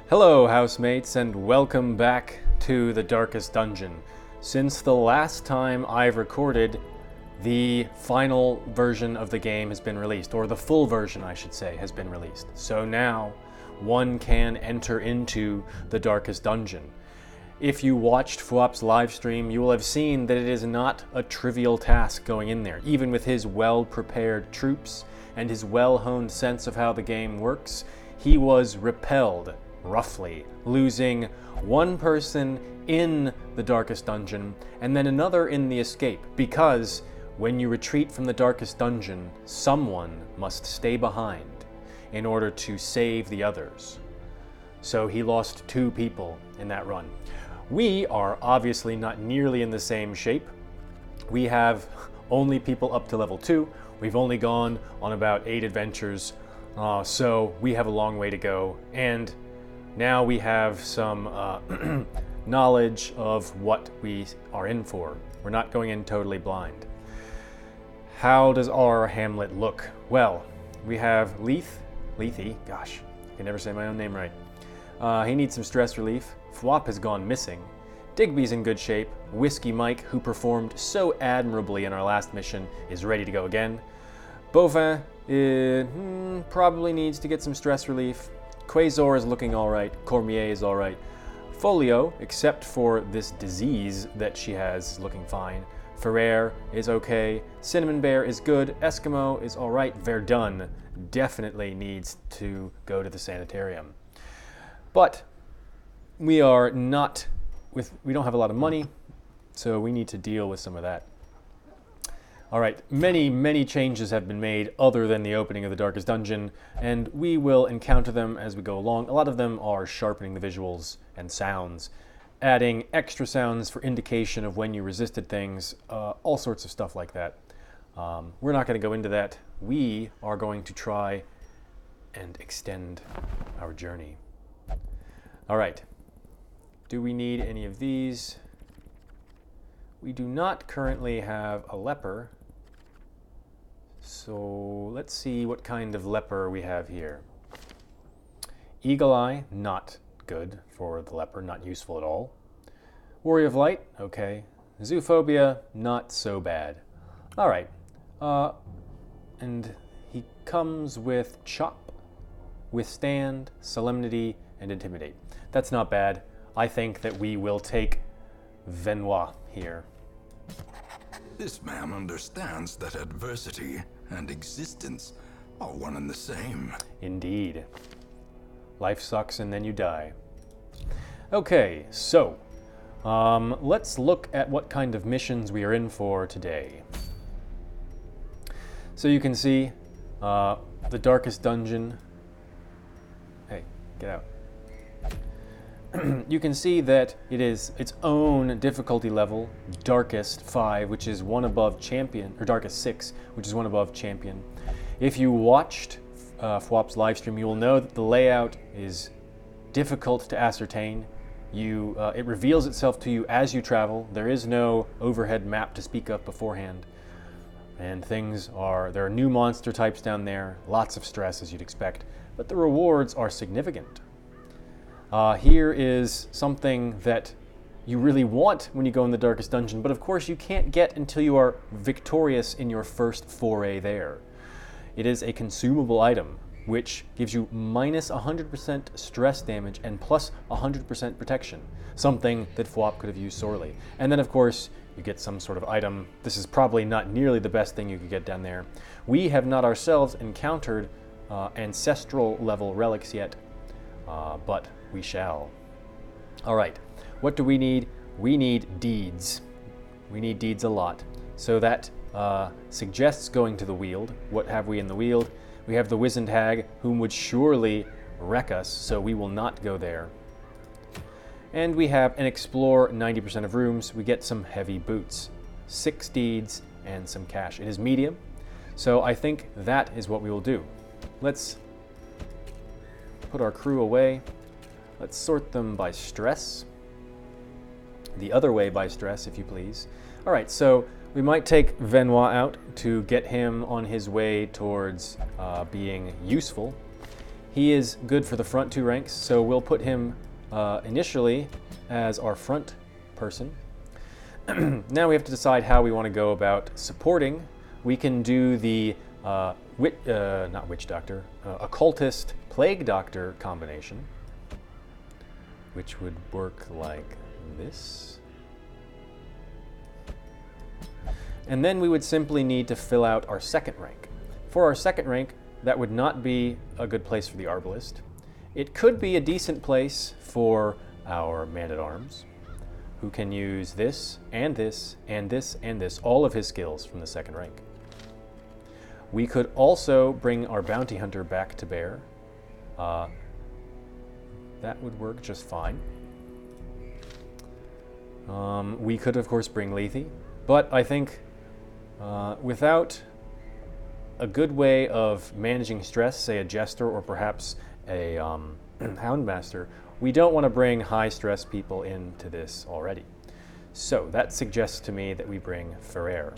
Hello, housemates, and welcome back to the Darkest Dungeon. Since the last time I've recorded, the final version of the game has been released, or the full version, I should say, has been released. So now, one can enter into the Darkest Dungeon. If you watched Phwop's live stream, you will have seen that it is not a trivial task going in there. Even with his well-prepared troops and his well-honed sense of how the game works, he was repelled, roughly, losing one person in the Darkest Dungeon and then another in the escape, because when you retreat from the Darkest Dungeon, someone must stay behind in order to save the others. So he lost 2 people in that run. We are obviously not nearly in the same shape. We have only people up to level 2. We've only gone on about 8 adventures, so we have a long way to go, and now we have some knowledge of what we are in for. We're not going in totally blind. How does our hamlet look? Well, we have Lethe, gosh, I can never say my own name right. He needs some stress relief. Phwop has gone missing. Digby's in good shape. Whiskey Mike, who performed so admirably in our last mission, is ready to go again. Bovin probably needs to get some stress relief. Quasar is looking alright. Cormier is alright. Folio, except for this disease that she has, is looking fine. Ferrer is okay. Cinnamon Bear is good. Eskimo is alright. Verdun definitely needs to go to the sanitarium. But we don't have a lot of money, so we need to deal with some of that. All right, many changes have been made other than the opening of the Darkest Dungeon, and we will encounter them as we go along. A lot of them are sharpening the visuals and sounds, adding extra sounds for indication of when you resisted things, all sorts of stuff like that. We're not going to go into that. We are going to try and extend our journey. All right, do we need any of these? We do not currently have a leper. So let's see what kind of leper we have here. Eagle Eye, not good for the leper, not useful at all. Warrior of Light, okay. Zoophobia, not so bad. All right, and he comes with Chop, Withstand, Solemnity, and Intimidate. That's not bad. I think that we will take Venois here. This man understands that adversity and existence are one and the same. Indeed. Life sucks and then you die. Okay, so let's look at what kind of missions we are in for today. So you can see the Darkest Dungeon. Hey, get out. You can see that it is its own difficulty level, Darkest 5, which is one above Champion, or Darkest 6, which is one above Champion. If you watched Phwop's live stream, you will know that the layout is difficult to ascertain. It reveals itself to you as you travel. There is no overhead map to speak of beforehand. And there are new monster types down there, lots of stress as you'd expect, but the rewards are significant. Here is something that you really want when you go in the Darkest Dungeon, but of course you can't get until you are victorious in your first foray there. It is a consumable item, which gives you minus 100% stress damage and plus 100% protection, something that Phwop could have used sorely. And then of course, you get some sort of item. This is probably not nearly the best thing you could get down there. We have not ourselves encountered ancestral level relics yet, but we shall. All right, what do we need? We need deeds. We need deeds a lot. So that suggests going to the Weald. What have we in the Weald? We have the Wizened Hag, whom would surely wreck us, so we will not go there. And we have an Explore 90% of rooms. We get some heavy boots, 6 deeds, and some cash. It is medium, so I think that is what we will do. Let's put our crew away. Let's sort them by stress. The other way by stress, if you please. All right, so we might take Venois out to get him on his way towards being useful. He is good for the front 2 ranks, so we'll put him initially as our front person. Now we have to decide how we want to go about supporting. We can do the not witch doctor, occultist plague doctor combination, which would work like this. And then we would simply need to fill out our second rank. For our second rank, that would not be a good place for the arbalist. It could be a decent place for our man-at-arms, who can use this, and this, and this, and this, all of his skills from the second rank. We could also bring our bounty hunter back to bear. That would work just fine. We could, of course, bring Lethe, but I think without a good way of managing stress, say a jester or perhaps a houndmaster, we don't want to bring high-stress people into this already. So that suggests to me that we bring Ferrer.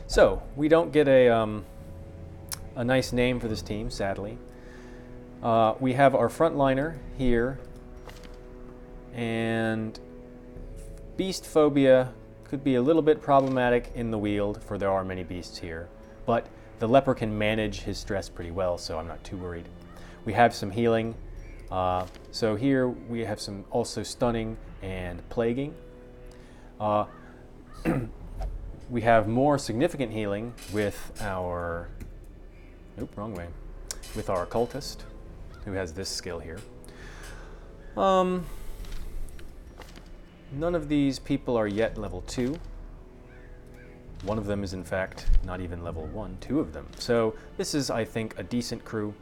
So we don't get a nice name for this team, sadly. We have our frontliner here, and beast phobia could be a little bit problematic in the Weald, for there are many beasts here. But the leper can manage his stress pretty well, so I'm not too worried. We have some healing. So here we have some also stunning and plaguing. We have more significant healing with our, nope, wrong way, with our occultist, who has this skill here. None of these people are yet level 2. One of them is in fact not even level 1, 2 of them. So this is, I think, a decent crew.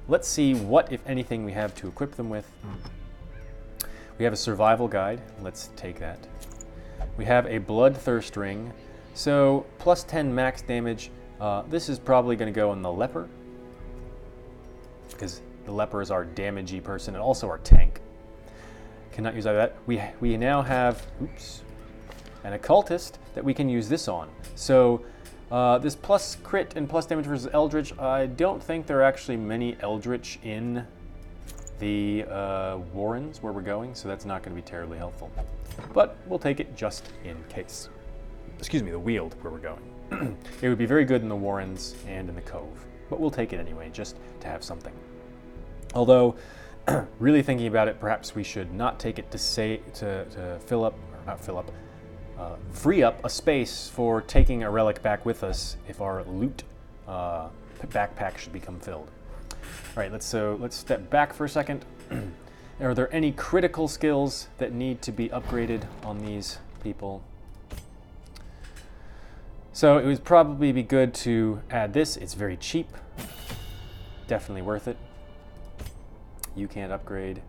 Let's see what, if anything, we have to equip them with. We have a survival guide. Let's take that. We have a bloodthirst ring. So plus 10 max damage. This is probably going to go on the leper, because the leper is our damagey person and also our tank. Cannot use either that. We now have, oops, an occultist that we can use this on. So this plus crit and plus damage versus eldritch, I don't think there are actually many eldritch in the warrens where we're going, so that's not going to be terribly helpful. But we'll take it just in case. Excuse me, the Weald where we're going. It would be very good in the warrens and in the cove, but we'll take it anyway, just to have something. Although, really thinking about it, perhaps we should not take it to fill up, or not fill up, free up a space for taking a relic back with us if our loot backpack should become filled. All right, let's step back for a second. Are there any critical skills that need to be upgraded on these people? So it would probably be good to add this. It's very cheap. Definitely worth it. You can't upgrade.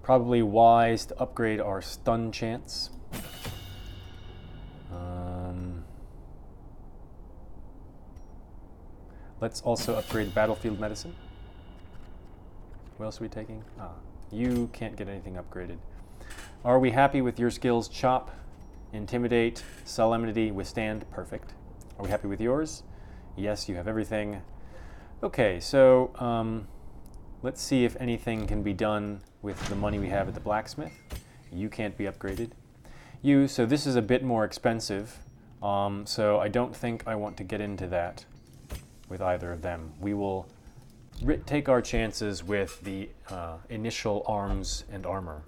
Probably wise to upgrade our stun chance. Let's also upgrade battlefield medicine. What else are we taking? You can't get anything upgraded. Are we happy with your skills? Chop, intimidate, solemnity, withstand, perfect. Are we happy with yours? Yes, you have everything. Okay, so let's see if anything can be done with the money we have at the blacksmith. You can't be upgraded. So this is a bit more expensive, so I don't think I want to get into that with either of them. We will take our chances with the initial arms and armor.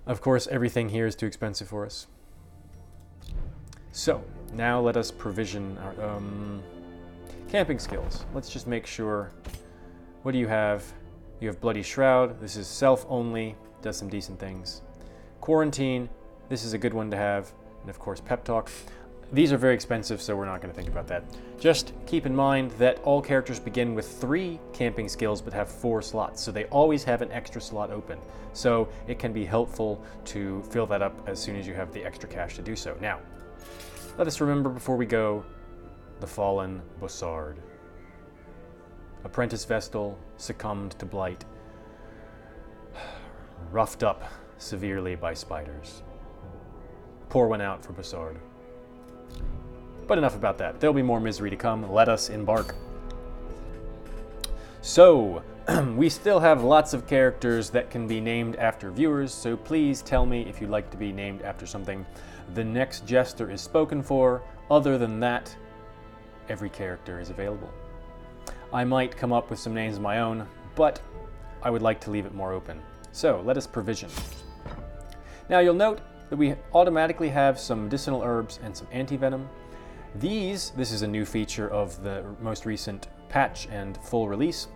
Of course, everything here is too expensive for us. So, now let us provision our camping skills. Let's just make sure. What do you have? You have Bloody Shroud. This is self only, does some decent things. Quarantine, this is a good one to have. And of course, Pep Talk. These are very expensive, so we're not going to think about that. Just keep in mind that all characters begin with 3 camping skills but have 4 slots, so they always have an extra slot open. So it can be helpful to fill that up as soon as you have the extra cash to do so. Now, let us remember before we go, the fallen Bossard. Apprentice Vestal succumbed to blight, roughed up severely by spiders. Pour one out for Bossard. But enough about that. There'll be more misery to come. Let us embark. So, we still have lots of characters that can be named after viewers, so please tell me if you'd like to be named after something the next Jester is spoken for. Other than that, every character is available. I might come up with some names of my own, but I would like to leave it more open. So, let us provision. Now you'll note that we automatically have some medicinal herbs and some anti-venom. This is a new feature of the most recent patch and full release.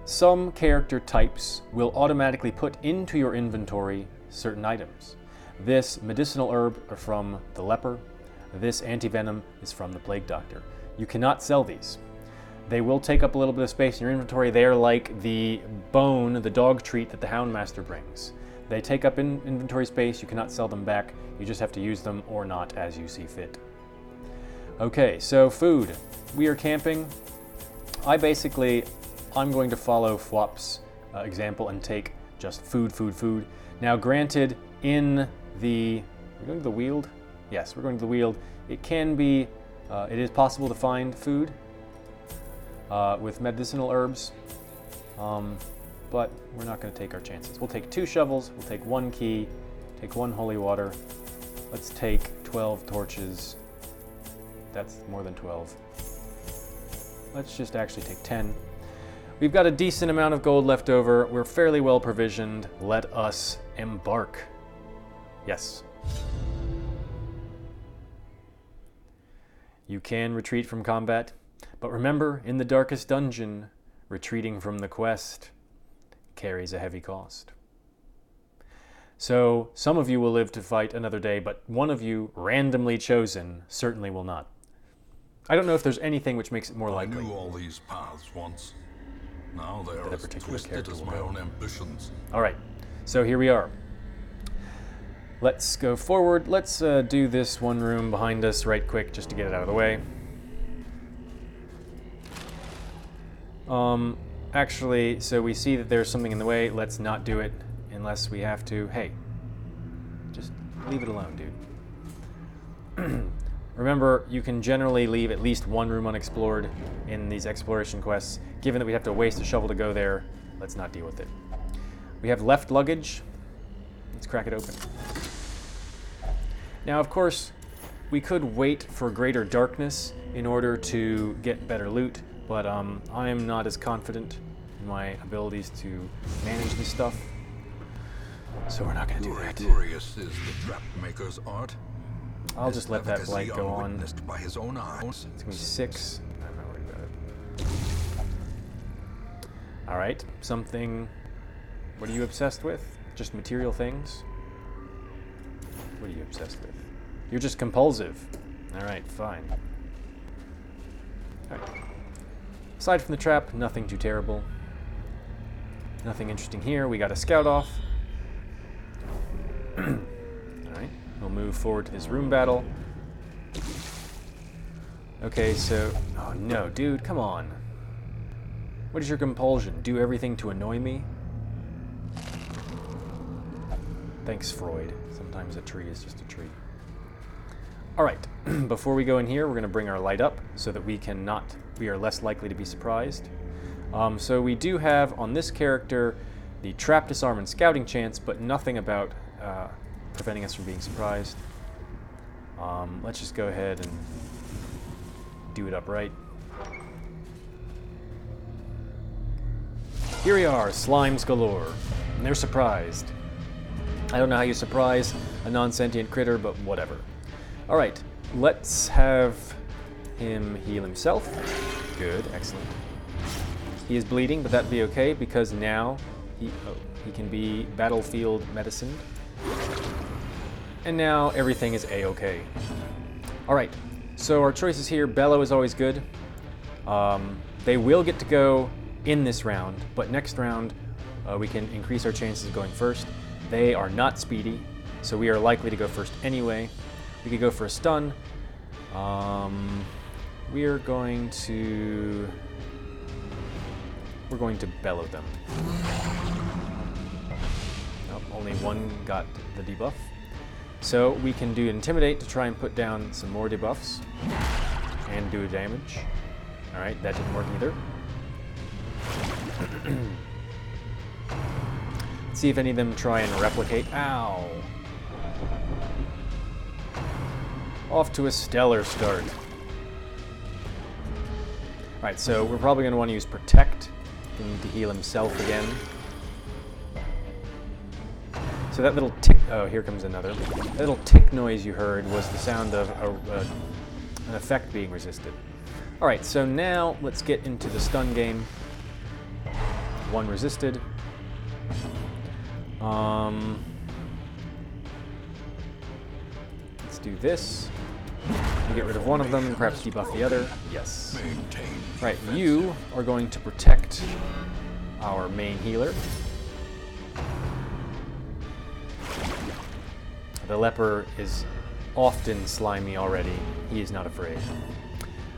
Some character types will automatically put into your inventory certain items. This medicinal herb are from the leper. This anti-venom is from the plague doctor. You cannot sell these. They will take up a little bit of space in your inventory. They are like the bone, the dog treat that the Houndmaster brings. They take up inventory space. You cannot sell them back. You just have to use them or not as you see fit. Okay, so food. We are camping. I'm going to follow Phwop's example and take just food. Now granted, we're going to the Weald? Yes, we're going to the Weald. It is possible to find food with medicinal herbs, but we're not going to take our chances. We'll take 2 shovels, we'll take 1 key, take 1 holy water. Let's take 12 torches. That's more than 12. Let's just actually take 10. We've got a decent amount of gold left over. We're fairly well provisioned. Let us embark. Yes. You can retreat from combat, but remember, in the darkest dungeon, retreating from the quest carries a heavy cost. So, some of you will live to fight another day, but one of you, randomly chosen, certainly will not. I don't know if there's anything which makes it more likely. I knew all these paths once. Now they are as twisted as my own ambitions. Alright, so here we are. Let's go forward. Let's do this one room behind us right quick just to get it out of the way. Actually, so we see that there's something in the way. Let's not do it unless we have to. Hey, just leave it alone, dude. Remember, you can generally leave at least 1 room unexplored in these exploration quests. Given that we have to waste a shovel to go there, let's not deal with it. We have left luggage. Let's crack it open. Now, of course, we could wait for greater darkness in order to get better loot, but I am not as confident in my abilities to manage this stuff, so we're not going to do that. Glorious is the trap maker's art. I'll just let that blight go on. By his own eyes. It's going to be 6. I'm not worried about it. Alright, something... What are you obsessed with? Just material things? What are you obsessed with? You're just compulsive. Alright, fine. Alright. Aside from the trap, nothing too terrible. Nothing interesting here. We got a scout off. Alright, we'll move forward to this room battle. Okay, so... Oh no, dude, come on. What is your compulsion? Do everything to annoy me? Thanks, Freud. Sometimes a tree is just a tree. Alright, before we go in here, we're going to bring our light up so that we are less likely to be surprised. So we do have, on this character, the trap, disarm, and scouting chance, but nothing about preventing us from being surprised. Let's just go ahead and do it upright. Here we are, slimes galore, and they're surprised. I don't know how you surprise a non-sentient critter, but whatever. Alright, let's have him heal himself. Good, excellent. He is bleeding, but that'd be okay, because now he can be battlefield medicined. And now everything is a-okay. Alright, so our choices here, Bellow is always good. They will get to go in this round, but next round we can increase our chances of going first. They are not speedy, so we are likely to go first anyway. We could go for a stun. We're going to bellow them. Nope, only one got the debuff. So we can do Intimidate to try and put down some more debuffs. and do damage. Alright, that didn't work either. Let's see if any of them try and replicate. Ow! Off to a stellar start. Alright, so we're probably going to want to use Protect. We need to heal himself again. So that little tick... Oh, here comes another. That little tick noise you heard was the sound of an effect being resisted. Alright, so now let's get into the stun game. One resisted. Let's do this. We'll get rid of one of them and perhaps debuff the other. Yes. Right, you are going to protect our main healer. The leper is often slimy already. He is not afraid.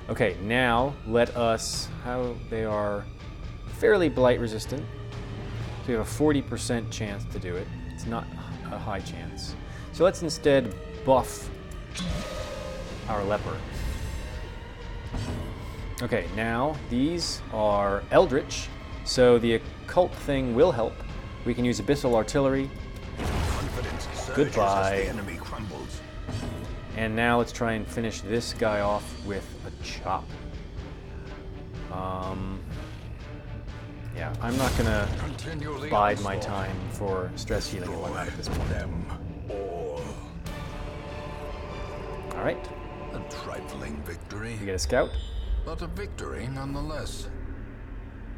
Okay, now let us... They are fairly blight resistant. So we have a 40% chance to do it. It's not a high chance. So let's instead buff our leper. Okay, now these are eldritch, so the occult thing will help. We can use abyssal artillery. Goodbye. And now let's try and finish this guy off with a chop. Yeah, I'm not gonna bide my time for stress healing and whatnot at this point. Alright. A trifling victory. You get a scout. But a victory nonetheless.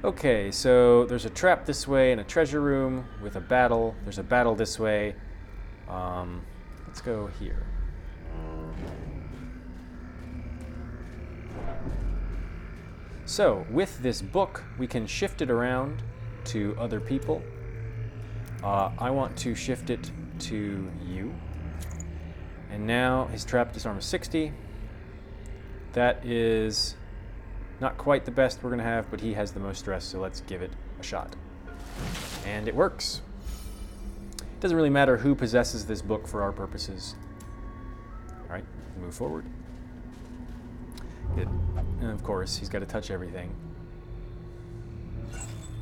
Okay, so there's a trap this way and a treasure room with a battle. There's a battle this way. Let's go here. So, with this book, we can shift it around to other people. I want to shift it to you. And now his trap disarm is 60. That is not quite the best we're going to have, but he has the most stress, so let's give it a shot. And it works. It doesn't really matter who possesses this book for our purposes. Alright, move forward. Good. And of course, he's got to touch everything.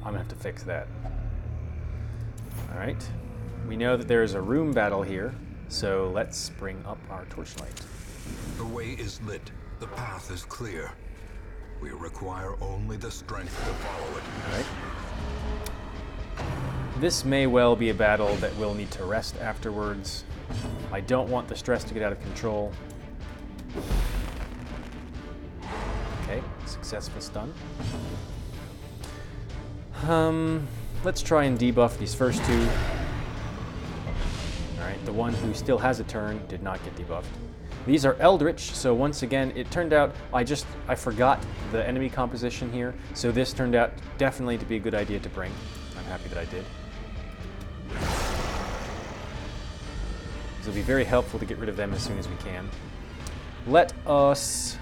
I'm going to have to fix that. Alright. We know that there is a room battle here, so let's bring up our torchlight. The way is lit. The path is clear. We require only the strength to follow it. Alright. This may well be a battle that we'll need to rest afterwards. I don't want the stress to get out of control. Okay, successful stun. Let's try and debuff these first two. Alright, the one who still has a turn did not get debuffed. These are eldritch, so once again, it turned out I forgot the enemy composition here, so this turned out definitely to be a good idea to bring. I'm happy that I did. It'll be very helpful to get rid of them as soon as we can. Let us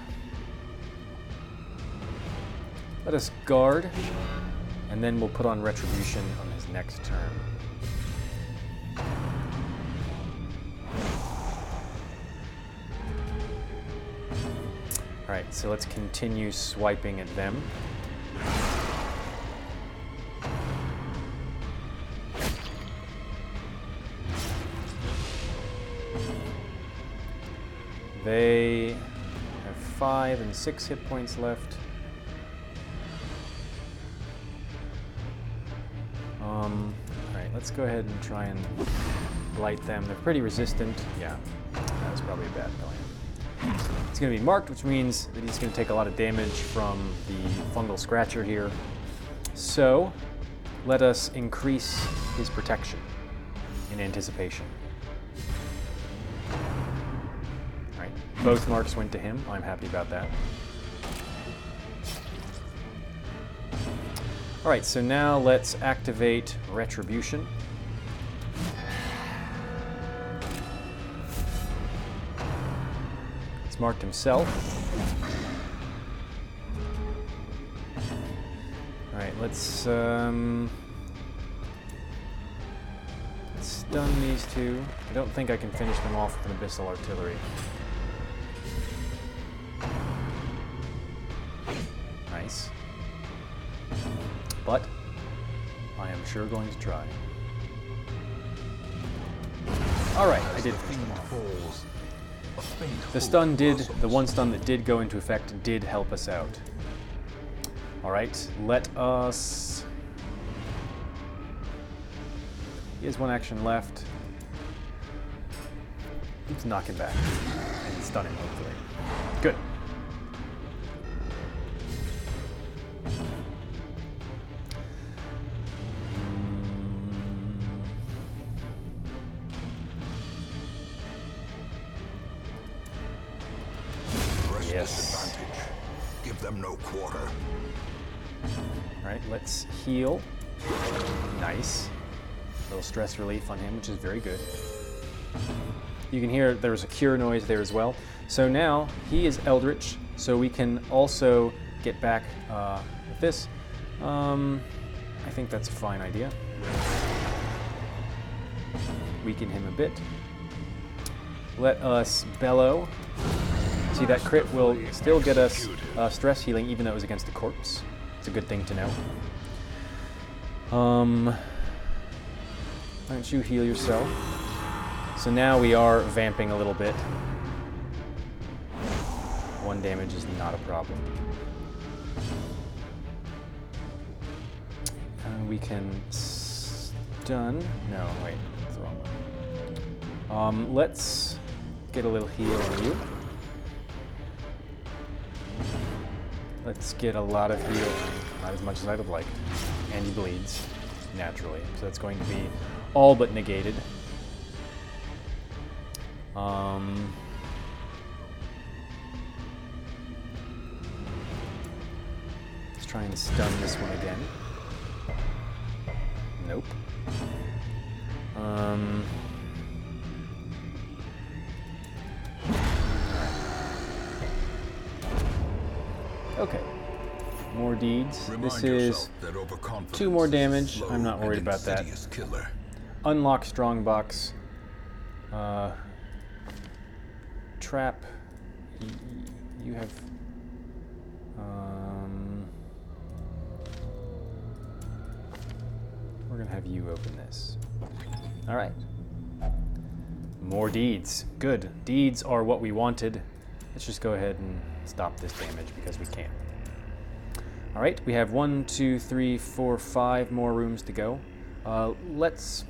guard, and then we'll put on Retribution on his next turn. Alright, so let's continue swiping at them. They have 5 and 6 hit points left. Alright, let's go ahead and try and blight them. They're pretty resistant. Yeah, that was probably a bad plan. It's going to be marked, which means that he's going to take a lot of damage from the fungal scratcher here. So, let us increase his protection in anticipation. Alright, both marks went to him. I'm happy about that. Alright, so now let's activate Retribution. He's marked himself. Alright, let's stun these two. I don't think I can finish them off with an abyssal artillery. but I am sure going to try. Alright, I did. The stun did, the one stun that did go into effect did help us out. Alright, let us... He has one action left. Let's knock him back and stun him, hopefully. Good. Yes. Give them no quarter. All right, let's heal. Nice. A little stress relief on him, which is very good. You can hear there's a cure noise there as well. So now he is Eldritch, so we can also get back with this. I think that's a fine idea. Weaken him a bit. Let us bellow. See, that crit will still get us stress healing, even though it was against a corpse. It's a good thing to know. Why don't you heal yourself? So now we are vamping a little bit. 1 damage is not a problem. We can stun. No, wait, that's the wrong one. Let's get a little heal on you. Let's get a lot of heal. Not as much as I'd have liked. And he bleeds, naturally. So that's going to be all but negated. Let's try and stun this one again. Nope. Okay. More deeds. This is 2 more damage. I'm not worried about that. Unlock strongbox. Trap. You have... we're going to have you open this. All right. More deeds. Good. Deeds are what we wanted. Let's just go ahead and stop this damage because we can. All right, we have 1, 2, 3, 4, 5 more rooms to go. Let's,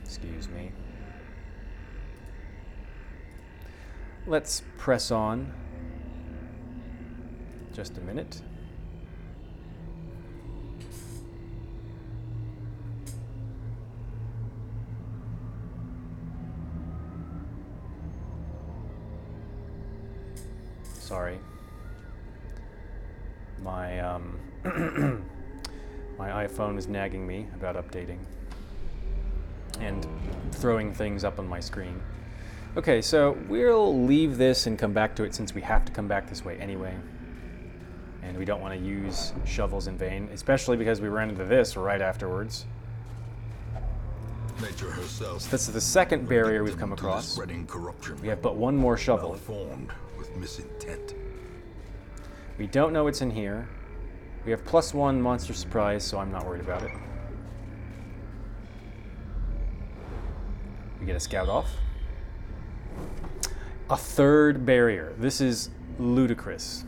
excuse me. Let's press on. Just a minute. Sorry. My my iPhone is nagging me about updating and throwing things up on my screen. Okay, so we'll leave this and come back to it since we have to come back this way anyway. And we don't want to use shovels in vain, especially because we ran into this right afterwards. Nature herself. So this is the second barrier we've come across. We have but 1 more shovel. With misintent. We don't know what's in here. We have +1 monster surprise, so I'm not worried about it. We get a scout off. A 3rd barrier. This is ludicrous.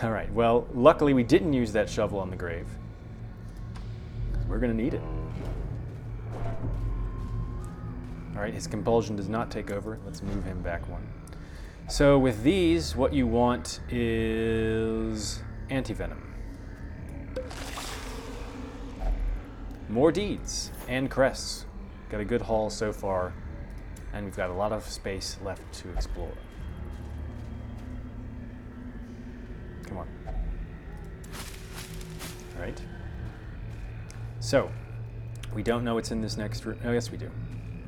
All right, well, luckily we didn't use that shovel on the grave. We're gonna need it. All right, his compulsion does not take over. Let's move him back 1. So with these, what you want is anti-venom. More deeds and crests. Got a good haul so far, and we've got a lot of space left to explore. Come on. All right. So, we don't know what's in this next room. Oh, yes, we do.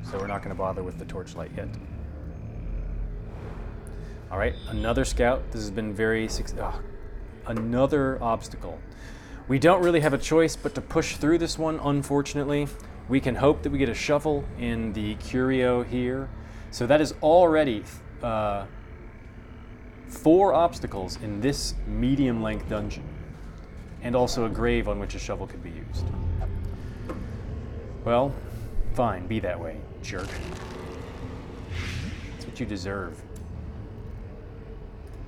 So we're not going to bother with the torchlight yet. All right, another scout. This has been very another obstacle. We don't really have a choice but to push through this one, unfortunately. We can hope that we get a shovel in the curio here. So that is already 4 obstacles in this medium-length dungeon. and also a grave on which a shovel could be used. Well, fine, be that way, jerk. That's what you deserve.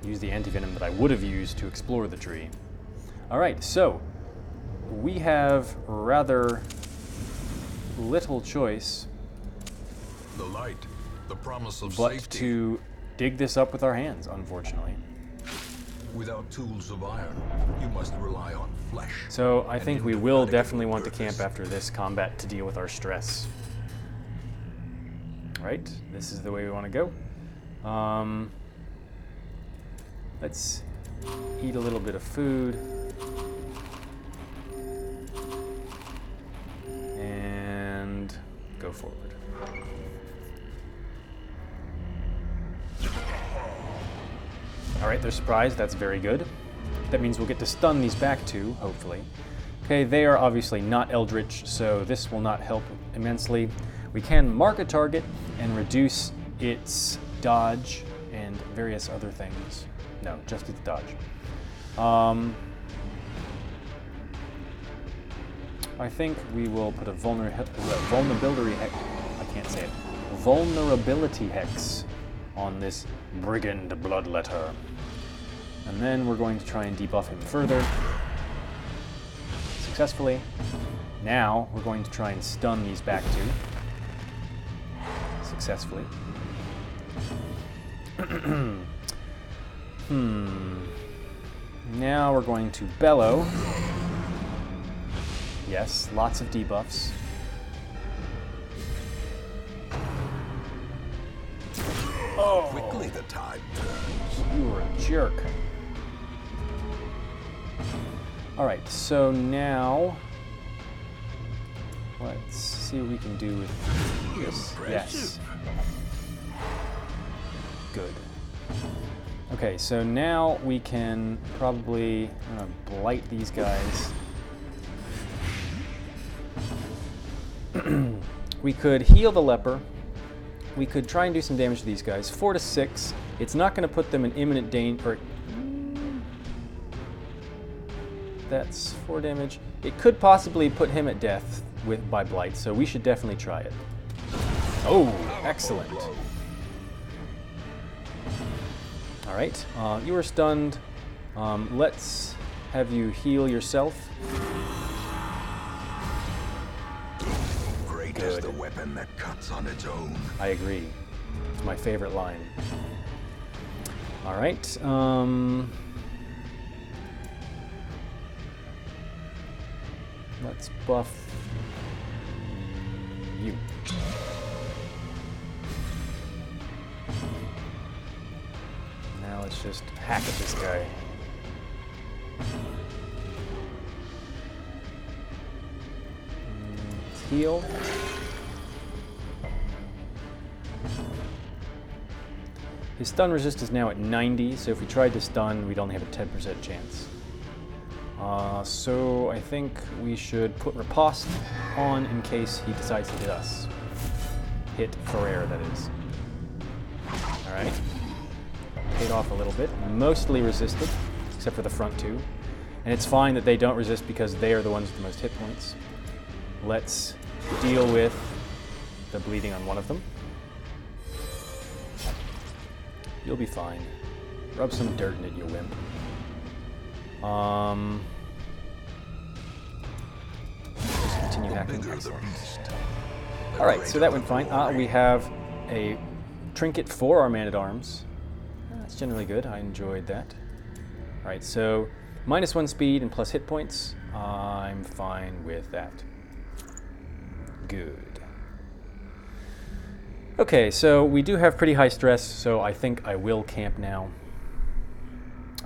Use the antivenom that I would have used to explore the tree. Alright, so we have rather little choice The light, the promise of but safety. to dig this up with our hands, unfortunately. Without tools of iron, you must rely on flesh. So I and think we will indefatigable definitely want to purpose. camp after this combat to deal with our stress. Right, this is the way we want to go. Let's eat a little bit of food. And go forward. Alright, they're surprised. That's very good. That means we'll get to stun these back two, hopefully. Okay, they are obviously not eldritch, so this will not help immensely. We can mark a target and reduce its dodge and various other things. No, just its dodge. I think we will put a vulnerability hex. I can't say it. Vulnerability hex on this brigand bloodletter. And then we're going to try and debuff him further. Successfully. Now we're going to try and stun these back two. Successfully. Now we're going to bellow. Yes, lots of debuffs. Oh! Quickly the tide turns. You were a jerk. Alright, so now let's see what we can do with this. Yes. Good. Okay, so now we can probably blight these guys. We could heal the leper. We could try and do some damage to these guys. 4 to 6. It's not going to put them in imminent danger. That's 4 damage. It could possibly put him at death by blight, so we should definitely try it. Oh, excellent. All right, you are stunned. Let's have you heal yourself. Great is the weapon that cuts on its own. I agree. It's my favorite line. All right. Let's buff you. Now let's just hack at this guy. Let's heal. His stun resist is now at 90, so if we tried to stun, we'd only have a 10% chance. So I think we should put Riposte on in case he decides to hit us. Hit Ferrer, that is. Alright. Paid off a little bit. Mostly resisted, except for the front two. And it's fine that they don't resist because they are the ones with the most hit points. Let's deal with the bleeding on one of them. You'll be fine. Rub some dirt in it, you wimp. Just continue hacking. Alright, so that went fine. We have a trinket for our man-at-arms. That's generally good. I enjoyed that. Alright, so -1 speed and plus hit points. I'm fine with that. Good. Okay, so we do have pretty high stress, so I think I will camp now.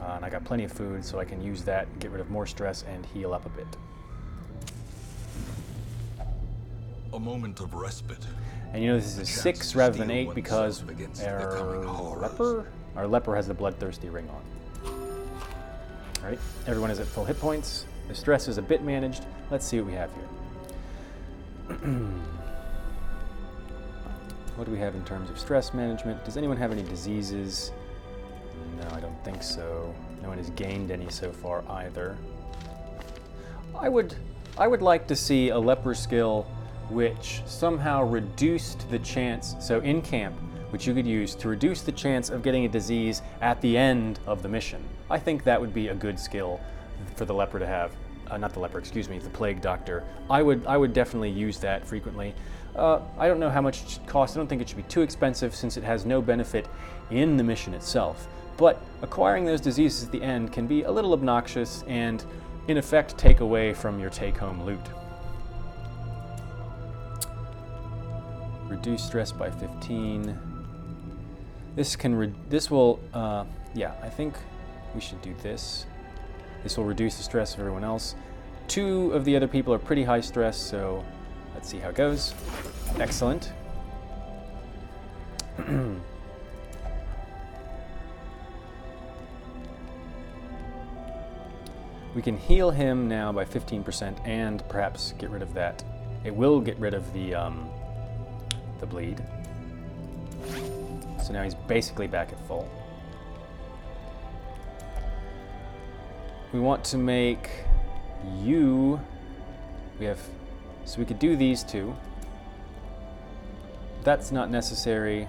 And I got plenty of food, so I can use that, get rid of more stress, and heal up a bit. A moment of respite. And you know this is 6 rather than 8 because our leper has the bloodthirsty ring on. Alright, everyone is at full hit points. The stress is a bit managed. Let's see what we have here. What do we have in terms of stress management? Does anyone have any diseases? No, I don't think so. No one has gained any so far either. I would like to see a leper skill which somehow reduced the chance, so in camp, which you could use to reduce the chance of getting a disease at the end of the mission. I think that would be a good skill for the leper to have. Not the leper, excuse me, the plague doctor. I would definitely use that frequently. I don't know how much it should cost. I don't think it should be too expensive since it has no benefit in the mission itself. But acquiring those diseases at the end can be a little obnoxious and, in effect, take away from your take-home loot. Reduce stress by 15. This will, yeah, I think we should do this. This will reduce the stress of everyone else. 2 of the other people are pretty high stress, so let's see how it goes. Excellent. We can heal him now by 15% and perhaps get rid of that. It will get rid of the bleed. So now he's basically back at full. We want to make you, so we could do these 2. That's not necessary.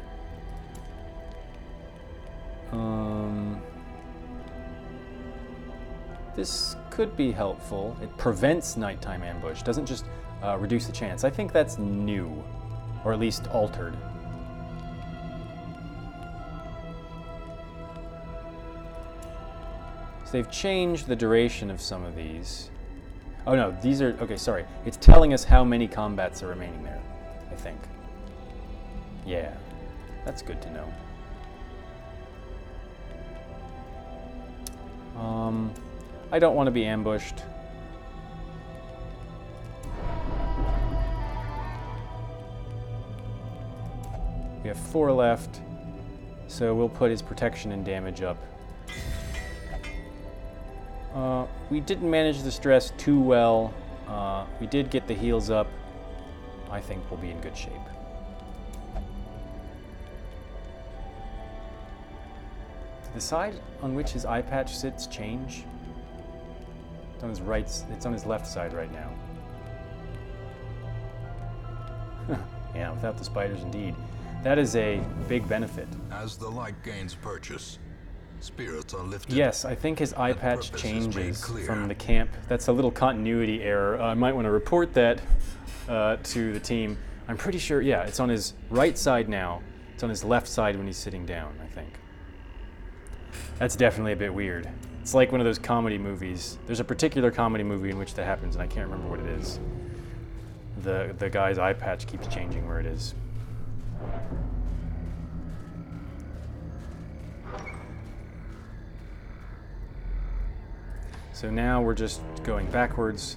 This could be helpful. It prevents nighttime ambush, doesn't just reduce the chance. I think that's new, or at least altered. So they've changed the duration of some of these. Oh no, these are, okay, sorry. It's telling us how many combats are remaining there, I think. Yeah, that's good to know. I don't want to be ambushed. We have 4 left, so we'll put his protection and damage up. We didn't manage the stress too well. We did get the heals up. I think we'll be in good shape. Did the side on which his eye patch sits change? It's on his right. It's on his left side right now. Yeah, without the spiders, indeed. That is a big benefit. As the light gains purchase, spirits are lifted. Yes, I think his eye patch changes from the camp. That's a little continuity error. I might want to report that to the team. I'm pretty sure, yeah, it's on his right side now. It's on his left side when he's sitting down, I think. That's definitely a bit weird. It's like one of those comedy movies. There's a particular comedy movie in which that happens, and I can't remember what it is. The guy's eye patch keeps changing where it is. So now we're just going backwards.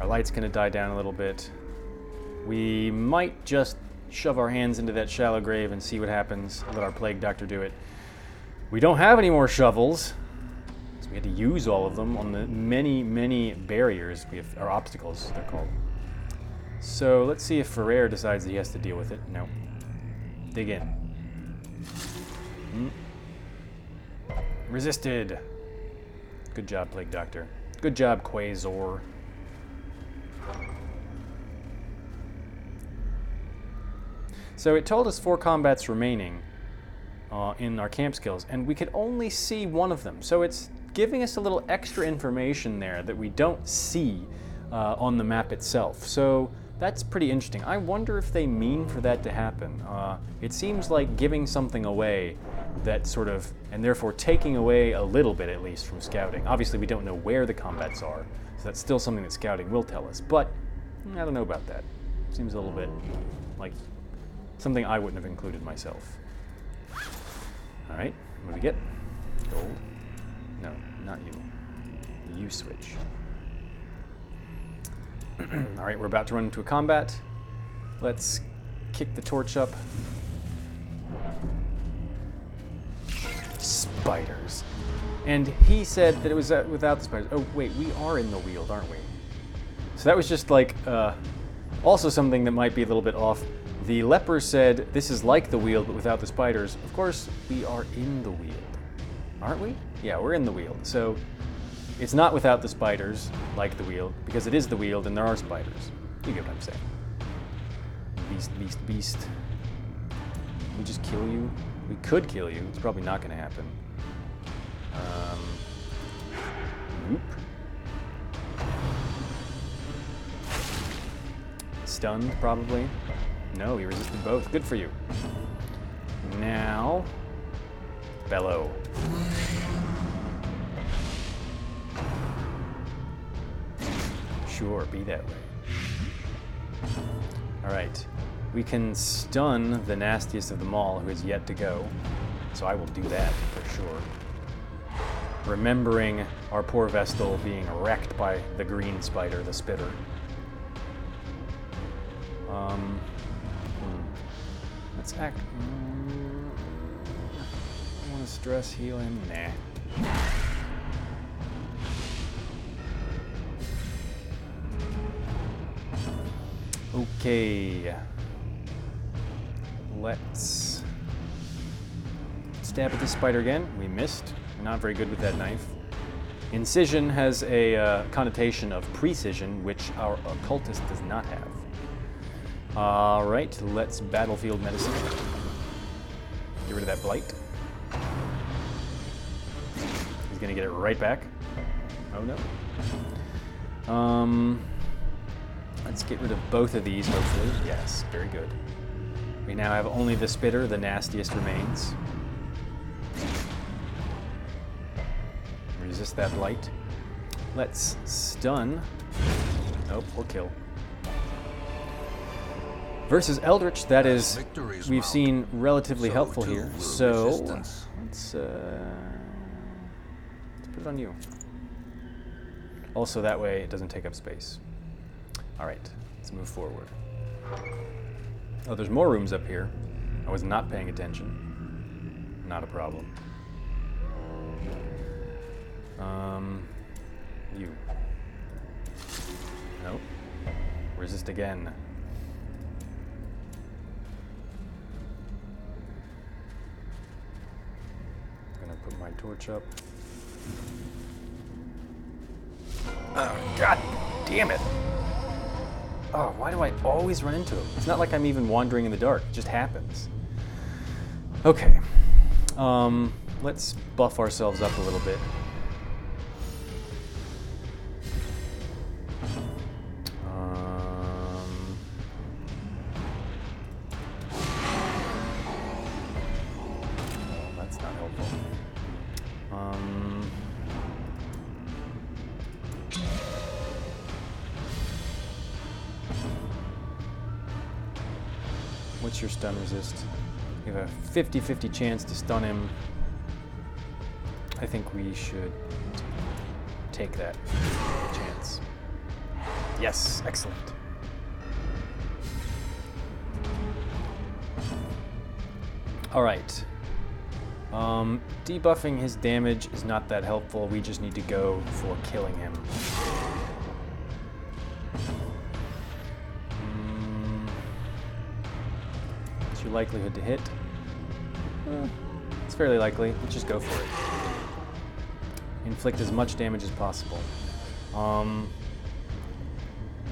Our light's gonna die down a little bit. We might just shove our hands into that shallow grave and see what happens. Let our plague doctor do it. We don't have any more shovels, so we had to use all of them on the many barriers we have, or obstacles, they're called. So let's see if Ferrer decides that he has to deal with it. No. Dig in. Resisted. Good job, Plague Doctor. Good job, Quasar. So it told us 4 combats remaining in our camp skills, and we could only see 1 of them. So it's giving us a little extra information there that we don't see on the map itself. So that's pretty interesting. I wonder if they mean for that to happen. It seems like giving something away that sort of, and therefore taking away a little bit at least from scouting. Obviously we don't know where the combats are, so that's still something that scouting will tell us, but I don't know about that. Seems a little bit like something I wouldn't have included myself. All right, what do we get? Gold? No, not you. You switch. All right, we're about to run into a combat. Let's kick the torch up. Spiders. And he said that it was without the spiders. Oh, wait, we are in the Weald, aren't we? So that was just like, also something that might be a little bit off. The leper said, this is like the Weald, but without the spiders. Of course, we are in the Weald. Aren't we? Yeah, we're in the Weald. So It's not without the spiders, like the Weald, because it is the Weald and there are spiders. You get what I'm saying. Beast, beast, beast. Can we just kill you? We could kill you. It's probably not going to happen. Whoop. Stunned, probably. No, he resisted both. Good for you. Now, bellow. Sure, be that way. All right. We can stun the nastiest of them all, who is yet to go. So I will do that for sure. Remembering our poor Vestal being wrecked by the green spider, the spitter. Let's act. I want to stress heal him. Nah. Okay. Let's stab at this spider again. We missed. We're not very good with that knife. Incision has a connotation of precision, which our occultist does not have. All right, let's battlefield medicine. Get rid of that blight. He's gonna get it right back. Oh no. Let's get rid of both of these, hopefully. Yes, very good. We now have only the spitter, the nastiest remains. Resist that blight. Let's stun. Nope, or kill. Versus Eldritch, that is, we've seen relatively helpful here. So let's put it on you. Also, that way it doesn't take up space. All right, let's move forward. Oh, there's more rooms up here. I was not paying attention. Not a problem. You. Nope. Resist again. Gonna put my torch up. Oh, God damn it! Oh, why do I always run into him? It's not like I'm even wandering in the dark. It just happens. Okay. Let's buff ourselves up a little bit. That's not helpful. What's your stun resist? You have a 50-50 chance to stun him. I think we should take that chance. Yes, excellent. All right. Debuffing his damage is not that helpful. We just need to go for killing him. What's your likelihood to hit? It's fairly likely. Let's just go for it. Inflict as much damage as possible.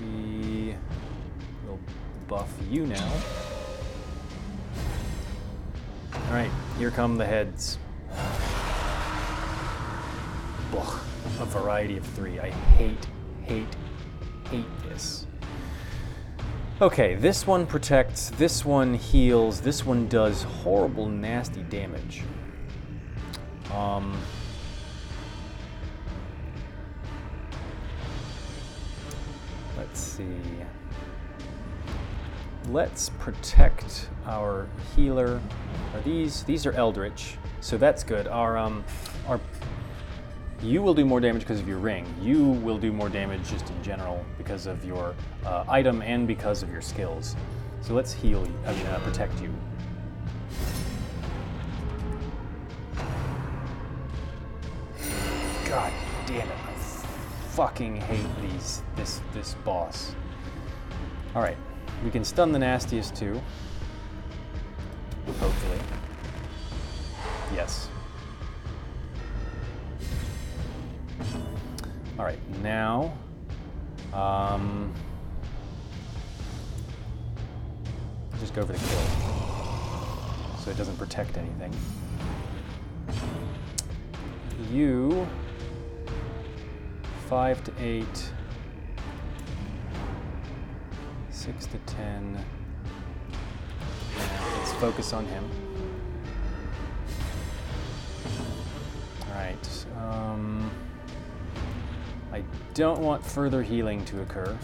We will buff you now. All right, here come the heads. Ugh, a variety of 3. I hate this. Okay, this one protects, this one heals, this one does horrible, nasty damage. Let's see. Let's protect our healer. Are these are Eldritch, so that's good. You will do more damage because of your ring. You will do more damage just in general because of your item and because of your skills. So let's heal you, protect you. God damn it, I fucking hate this boss. All right, we can stun the nastiest too. Hopefully. Yes. All right, now, just go for the kill, so it doesn't protect anything. You, 5 to 8, 6 to 10. Let's focus on him. All right. I don't want further healing to occur.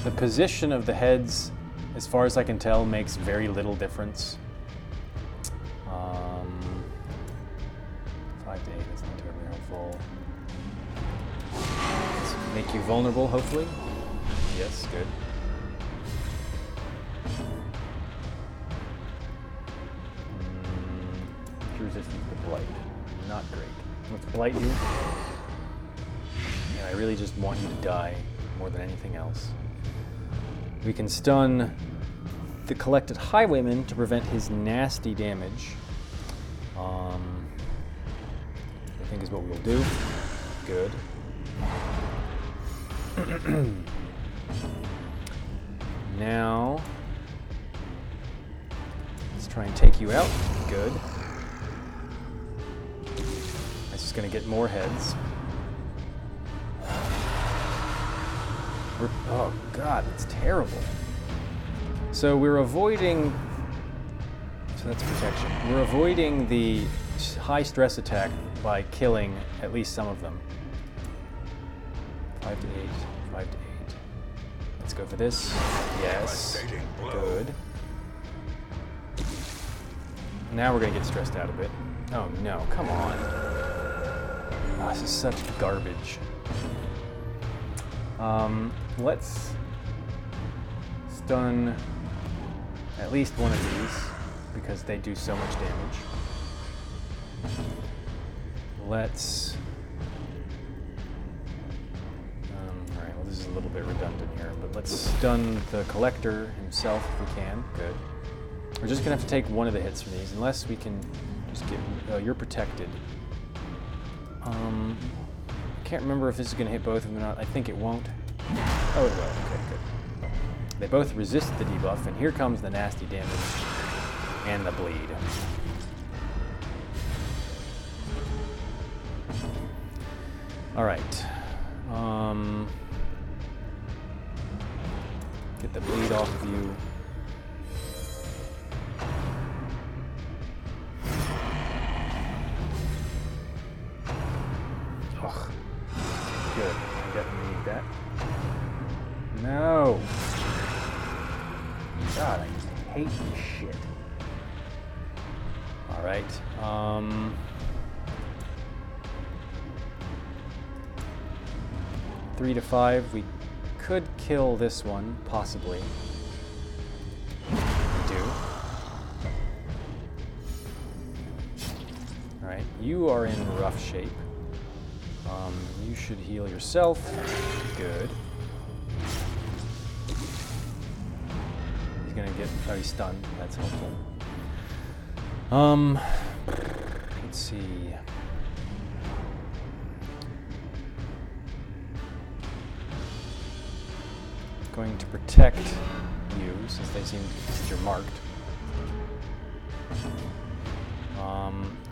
The position of the heads, as far as I can tell, makes very little difference. 5 to 8 is not terribly helpful. Let's make you vulnerable, hopefully. Yes, good. Resistance to blight. Not great. Let's blight you. And I really just want you to die more than anything else. We can stun the collected highwayman to prevent his nasty damage. I think is what we'll do. Good. Now, let's try and take you out. Good. It's just going to get more heads. Oh god, that's terrible. So we're avoiding... So that's protection. We're avoiding the high stress attack by killing at least some of them. 5 to 8, 5 to 8. Let's go for this. Yes. Good. Now we're going to get stressed out a bit. Oh no, come on. Oh, this is such garbage. Let's stun at least one of these because they do so much damage. Let's... Alright, well this is a little bit redundant here, but let's stun the collector himself if we can. Good. We're just going to have to take one of the hits from these, unless we can just get... you're protected. I can't remember if this is going to hit both of them or not. I think it won't. Oh, it will. Okay, good. They both resist the debuff, and here comes the nasty damage and the bleed. All right. Get the bleed off of you. Ugh. Good. I definitely need that. No. God, I just hate this shit. All right. 3 to 5. We could kill this one, possibly. We do. All right. You are in rough shape. You should heal yourself. Good. He's gonna get... Oh, he's stunned. That's helpful. Let's see. Going to protect you, since they seem... since you're marked.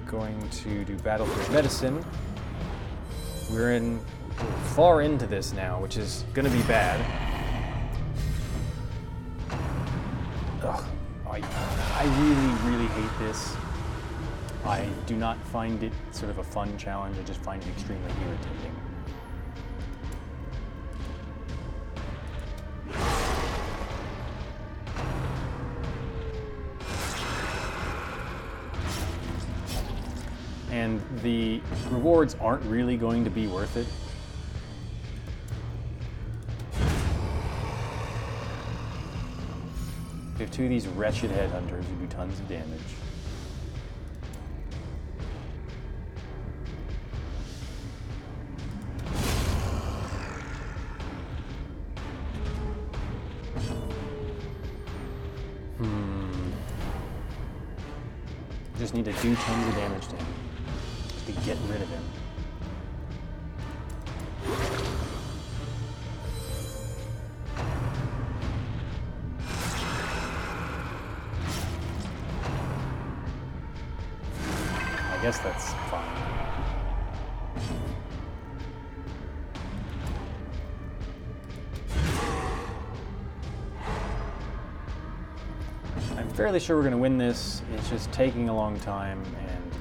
Going to do Battlefield Medicine. We're far into this now, which is going to be bad. Ugh. I really, really hate this. I do not find it sort of a fun challenge. I just find it extremely irritating. And the rewards aren't really going to be worth it. We have 2 of these wretched headhunters who do tons of damage. just need to do tons of damage to him. Just to get rid of him. I guess that's fine. I'm fairly sure we're going to win this. It's just taking a long time and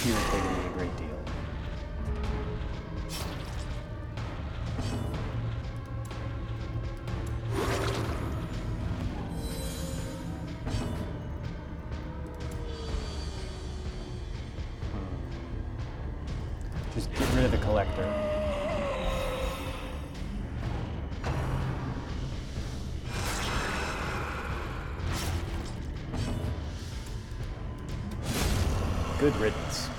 irritating me a great deal. Just get rid of the collector. Good riddance.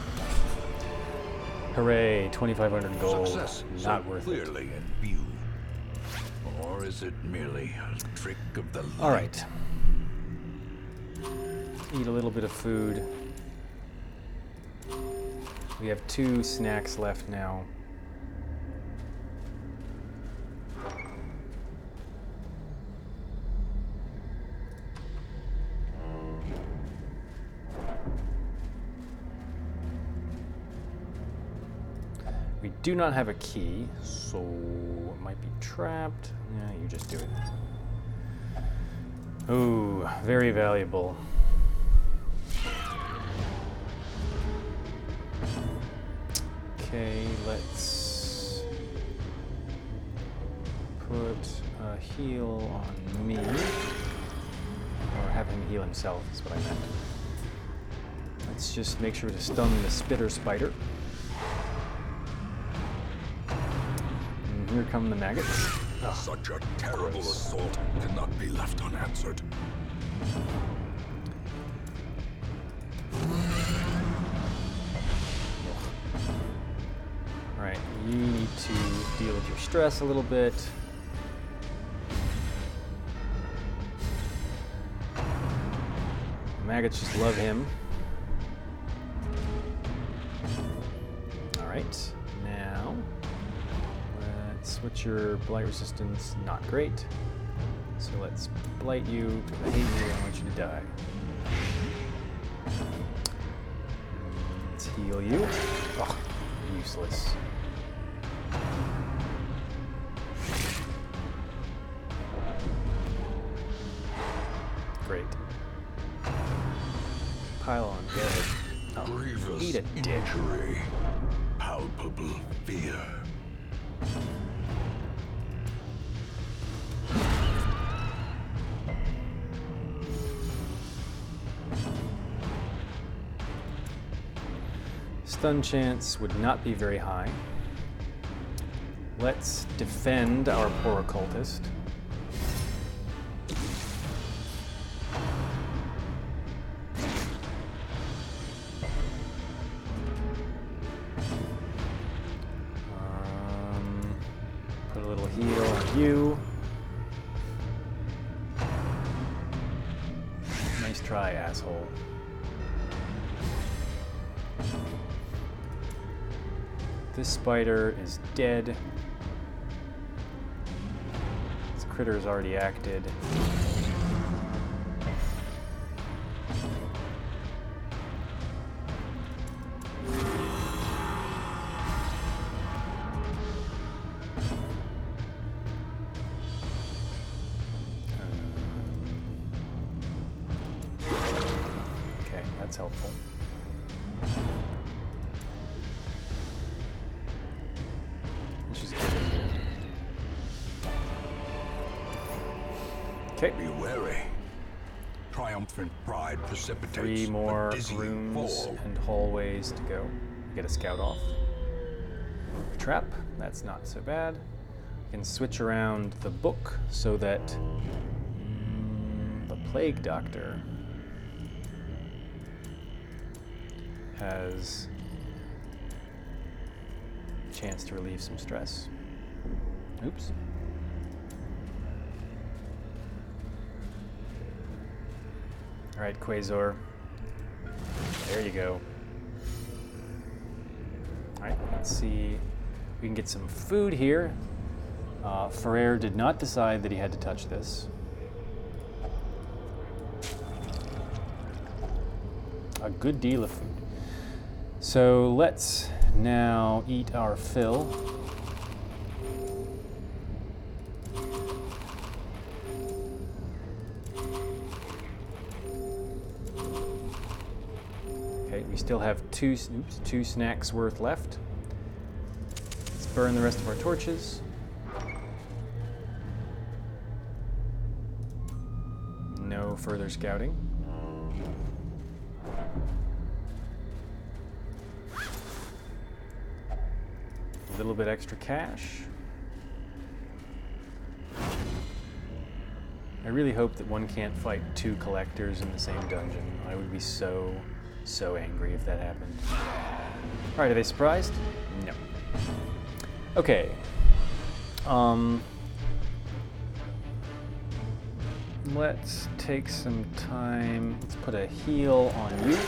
Hooray, 2,500 gold. Success Not so worth clearly in view. Or is it merely a trick of the light? All right. Eat a little bit of food. We have 2 snacks left now. We do not have a key, so it might be trapped. Yeah, you just do it. Ooh, very valuable. Okay, let's put a heal on me. Or have him heal himself, is what I meant. Let's just make sure to stun the spitter spider. And here come the maggots. Such a terrible assault cannot be left unanswered. Alright, you need to deal with your stress a little bit. The maggots just love him. Alright, now let's switch your blight resistance. Not great. So let's blight you because I hate you. I want you to die. Let's heal you. Ugh, useless. Great. Pile on, get it. Oh, Grievous eat a dick. injury. Palpable fear. Stun chance would not be very high. Let's defend our poor occultist. Put a little heal on you. Nice try, asshole. This spider is dead. This critter is already acted. Okay, that's helpful. Okay. Be wary. Triumphant pride precipitates 3 more a dizzying rooms fall. and hallways to go. Get a scout off. Trap, that's not so bad. We can switch around the book so that the Plague Doctor has a chance to relieve some stress. Oops. All right, Quasar. There you go. Alright, let's see. We can get some food here. Ferrer did not decide that he had to touch this. A good deal of food. So let's now eat our fill. Okay, we still have two snacks worth left. Let's burn the rest of our torches. No further scouting. A little bit extra cash. I really hope that one can't fight two collectors in the same dungeon. I would be so angry if that happened. Alright, are they surprised? No. Okay. Let's take some time. Let's put a heal on you.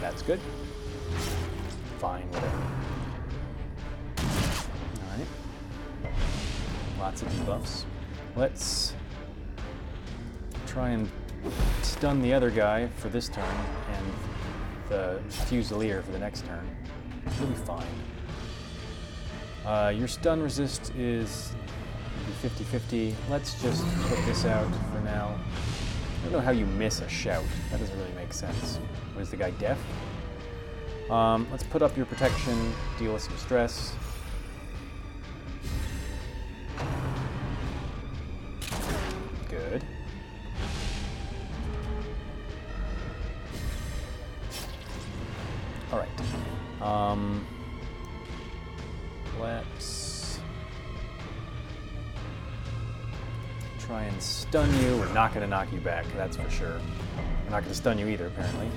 That's good. Fine, whatever. Alright. Lots of debuffs. Let's try and stun the other guy for this turn and the Fusilier for the next turn. You'll be fine. Your stun resist is 50-50. Let's just put this out for now. I don't know how you miss a shout. That doesn't really make sense. What, is the guy deaf? Let's put up your protection, deal with some stress. Good. All right. Let's try and stun you. We're not going to knock you back, that's for sure. We're not going to stun you either, apparently.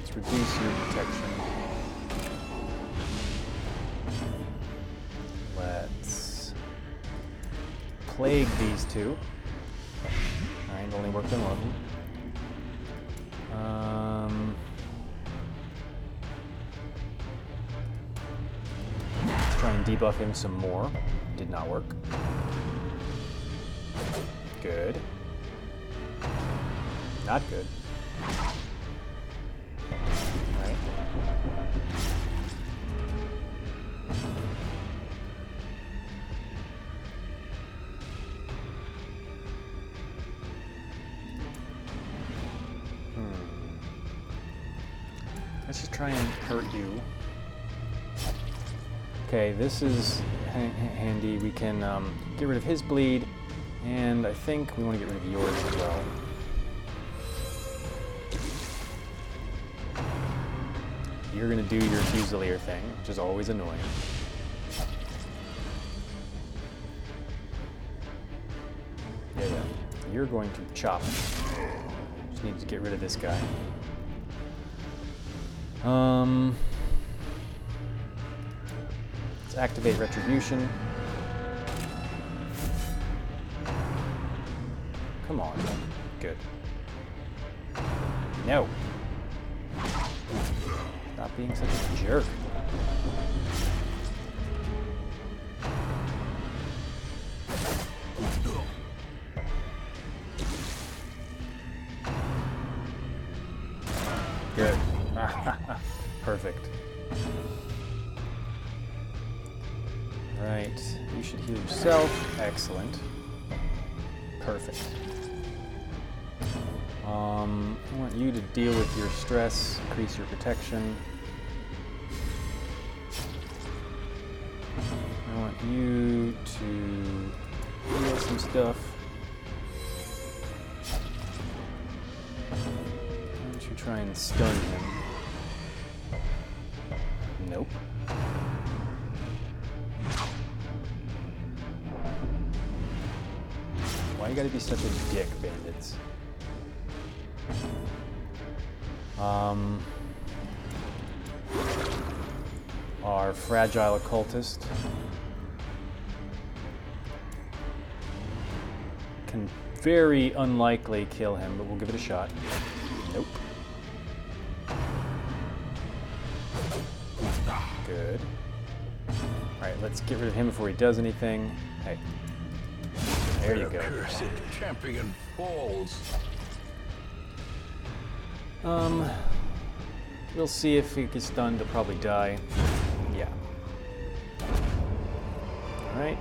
Let's reduce your protection. Let's plague these two. Alright, only worked on one of them. Let's try and debuff him some more. Did not work. Good. Not good. Alright. Let's just try and hurt you. Okay, this is handy. We can get rid of his bleed, and I think we want to get rid of yours as well. You're going to do your Fusilier thing, which is always annoying. Yeah. You're going to chop. Just need to get rid of this guy. Let's activate Retribution. Come on. Good. No. Stop being such a jerk. Good. Perfect. Right. You should heal yourself. Excellent. Perfect. I want you to deal with your stress, increase your protection. I want you to heal some stuff. Why don't you try and stun him? Nope. Why you gotta be such a dick, bandits? Our fragile occultist can very unlikely kill him, but we'll give it a shot. Nope. Good. Alright, let's get rid of him before he does anything. Hey. There you go. Cursed champion falls. We'll see if he gets stunned. He'll probably die. Yeah. Alright.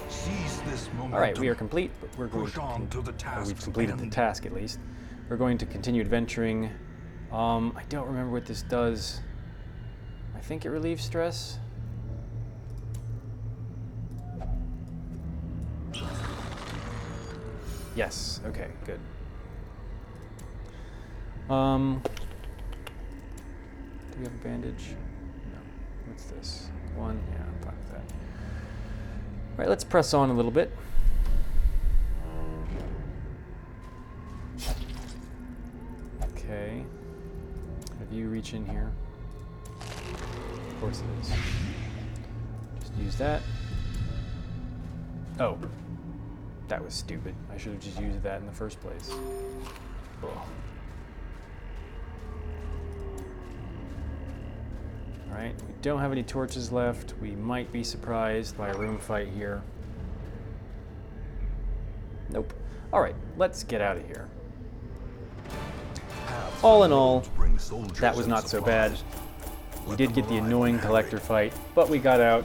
Seize this moment. Alright, we are complete, but we're going to the task. we've completed the task at least. We're going to continue adventuring. I don't remember what this does. I think it relieves stress. Yes, okay, good. Do we have a bandage? No. What's this? One? Yeah, I'm fine with that. All right, let's press on a little bit. Okay. Have you reach in here? Of course it is. Just use that. Oh. That was stupid. I should have just used that in the first place. Ugh. Alright, we don't have any torches left. We might be surprised by a room fight here. Nope. Alright, let's get out of here. All in all, that was not so bad. We did get the annoying collector fight, but we got out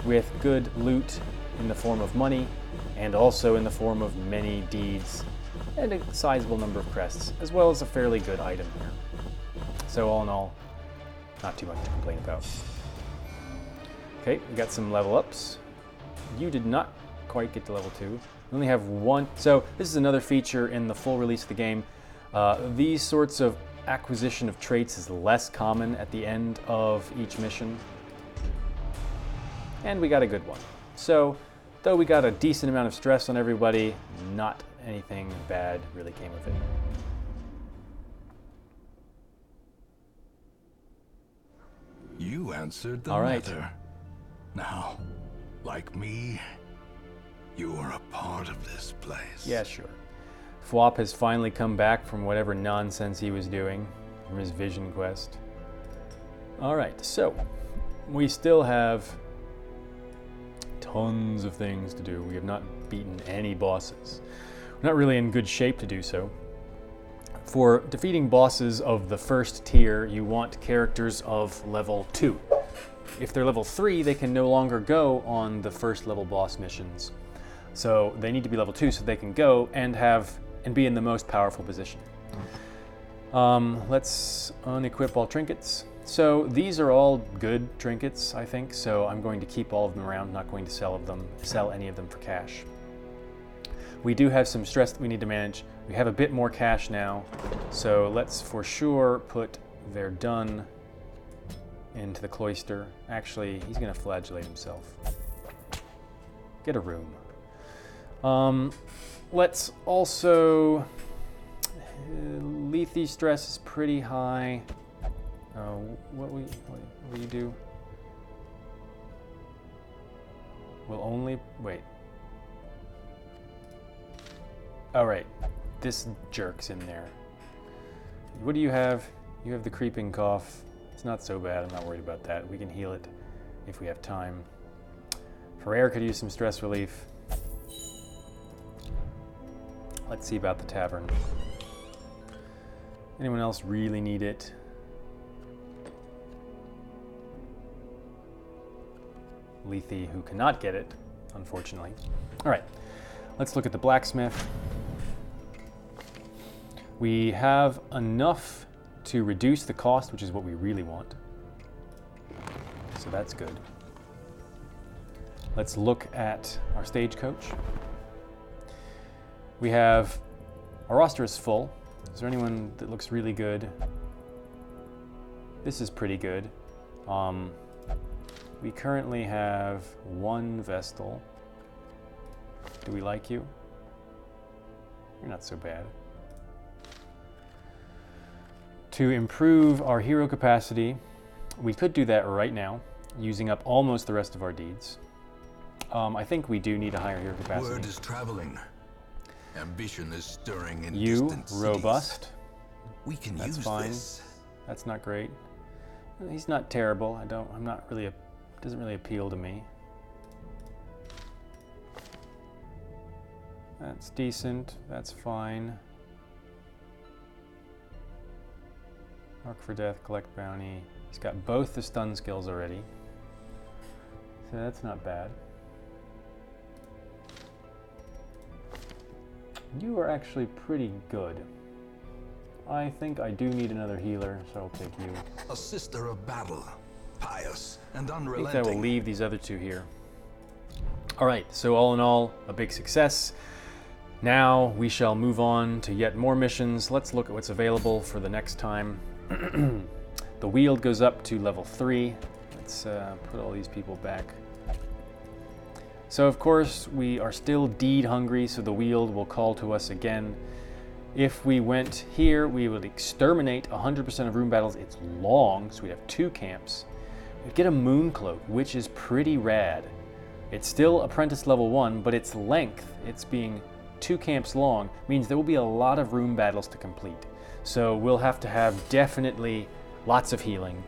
with good loot in the form of money, and also in the form of many deeds, and a sizable number of crests, as well as a fairly good item here. So all in all, not too much to complain about. Okay, we got some level ups. You did not quite get to level 2. We only have one. So this is another feature in the full release of the game. These sorts of acquisition of traits is less common at the end of each mission. And we got a good one. So, though we got a decent amount of stress on everybody, not anything bad really came of it. You answered the All right. letter. Now, like me, you are a part of this place. Yeah, sure. Phwop has finally come back from whatever nonsense he was doing, from his vision quest. Alright, so, we still have tons of things to do. We have not beaten any bosses. We're not really in good shape to do so. For defeating bosses of the first tier, you want characters of level 2. If they're level 3, they can no longer go on the first level boss missions. So they need to be level 2 so they can go and be in the most powerful position. Let's unequip all trinkets. So these are all good trinkets, I think, so I'm going to keep all of them around, not going to sell any of them for cash. We do have some stress that we need to manage. We have a bit more cash now, so let's for sure put "they're done" into the cloister. Actually, he's going to flagellate himself. Get a room. Let's also... Lethe stress is pretty high. What will you do? We'll only... Wait. Oh, right. This jerk's in there. What do you have? You have the creeping cough. It's not so bad. I'm not worried about that. We can heal it if we have time. Ferrer could use some stress relief. Let's see about the tavern. Anyone else really need it? Lethe, who cannot get it, unfortunately. All right, let's look at the blacksmith. We have enough to reduce the cost, which is what we really want. So that's good. Let's look at our stagecoach. We have, our roster is full. Is there anyone that looks really good? This is pretty good. We currently have one Vestal. Do we like you? You're not so bad. To improve our hero capacity, we could do that right now, using up almost the rest of our deeds. I think we do need a higher hero capacity. Word is traveling. Ambition is stirring in You, distant cities. robust. We can That's use fine. this. That's not great. He's not terrible. I'm not really, doesn't really appeal to me. That's decent. That's fine. Mark for death, collect bounty. He's got both the stun skills already. So that's not bad. You are actually pretty good. I think I do need another healer, so I'll take you. A sister of battle, pious and I think unrelenting. I will leave these other two here. Alright, so all in all, a big success. Now we shall move on to yet more missions. Let's look at what's available for the next time. The Wield goes up to level 3. Let's put all these people back. So of course we are still deed hungry, so the Wield will call to us again. If we went here, we would exterminate 100% of room battles. It's long, so we'd have 2 camps. We'd get a Moon Cloak, which is pretty rad. It's still Apprentice level 1, but its length, it's being 2 camps long, means there will be a lot of room battles to complete. So we'll have to have definitely lots of healing,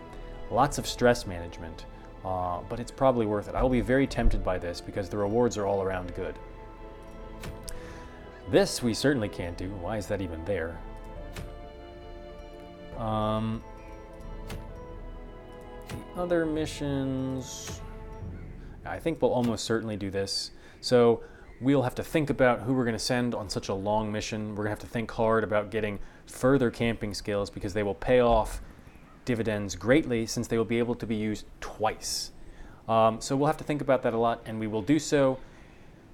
lots of stress management, but it's probably worth it. I will be very tempted by this because the rewards are all around good. This we certainly can't do. Why is that even there? The other missions, I think we'll almost certainly do this. So we'll have to think about who we're going to send on such a long mission. We're going to have to think hard about getting further camping skills because they will pay off dividends greatly since they will be able to be used twice. So we'll have to think about that a lot, and we will do so.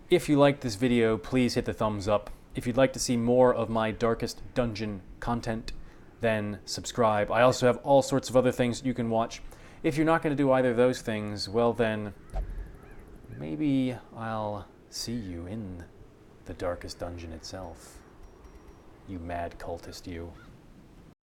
If you liked this video, please hit the thumbs up. If you'd like to see more of my Darkest Dungeon content, then subscribe. I also have all sorts of other things you can watch. If you're not going to do either of those things, well then, maybe I'll see you in the Darkest Dungeon itself. You mad cultist, you.